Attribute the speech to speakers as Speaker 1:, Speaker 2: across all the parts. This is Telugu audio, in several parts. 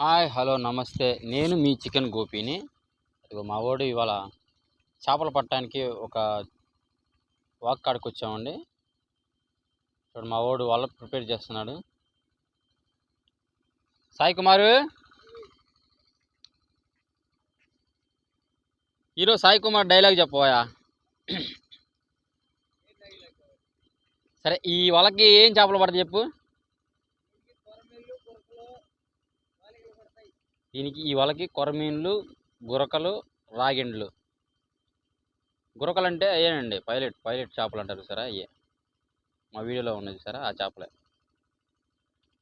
Speaker 1: హాయ్ హలో నమస్తే. నేను మీ చికెన్ గోపిని. ఇదిగో మా వాడు ఇవాళ చేపలు పట్టడానికి ఒక వాక్ కాడికి వచ్చామండి. చూడు మా వాడు వల ప్రిపేర్ చేస్తున్నాడు. సాయి కుమారు, ఈరోజు సాయి కుమార్ డైలాగ్ చెప్పబోయా. సరే, ఈ వలకి ఏం చేపలు పడతాయి చెప్పు. దీనికి ఈ వలకి కొరమీన్లు, గురకలు, రాగిండ్లు. గురకలు అంటే అయ్యేనండి, పైలట్ చేపలు అంటారు సరే, అయ్యే మా వీడియోలో ఉన్నది సరే, ఆ చేపలే.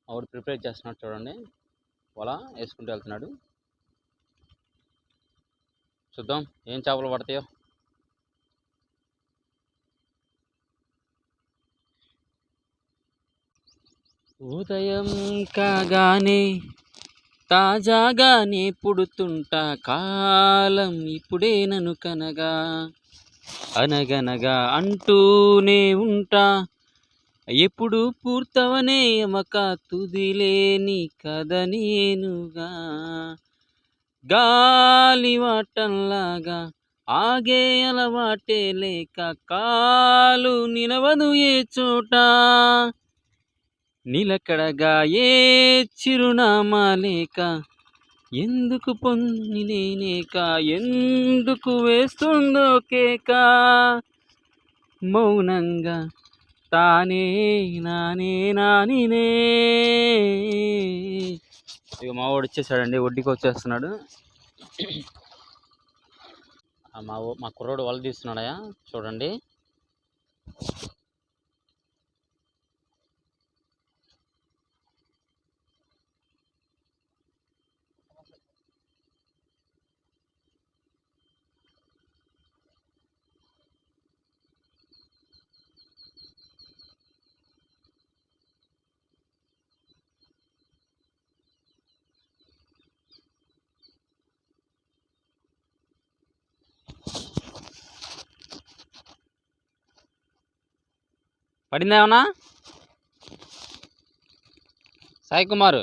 Speaker 1: ఆవిడ ప్రిపేర్ చేస్తున్నాడు చూడండి, వల వేసుకుంటూ వెళ్తున్నాడు. చూద్దాం ఏం చేపలు పడతాయో. ఉదయం కాగానే తాజాగానే పుడుతుంటా, కాలం ఇప్పుడే నన్ను కనగా అనగనగా అంటూనే ఉంటా, ఎప్పుడు పూర్తవనే ఎమక తుదిలేని కథ నేనుగా. గాలివాటంలాగా ఆగే అలవాటే లేక, కాలు నిలవదు ఏ చోట, నిలకడగా ఏ చిరునామా లేక, ఎందుకు పొంది నేనేక, ఎందుకు వేస్తుందో కేక, మౌనంగా తానే నానే నానినే. ఇక మా వాడు వచ్చేసాడండి, ఒడ్డుకి వచ్చేస్తున్నాడు. మా కుర్రోడు వల తీస్తున్నాడయా చూడండి. పడిందేమన్నా సాయి కుమారు?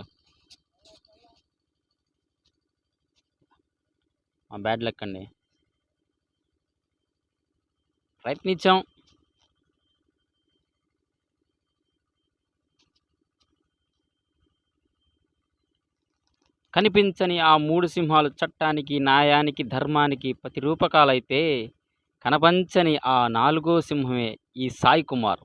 Speaker 1: మా బ్యాడ్ లక్ అండి, ప్రయత్నించాం. కనిపించని ఆ మూడు సింహాలు చట్టానికి, న్యాయానికి, ధర్మానికి ప్రతిరూపకాలైతే, కనపంచని ఆ నాలుగో సింహమే ఈ సాయి కుమార్.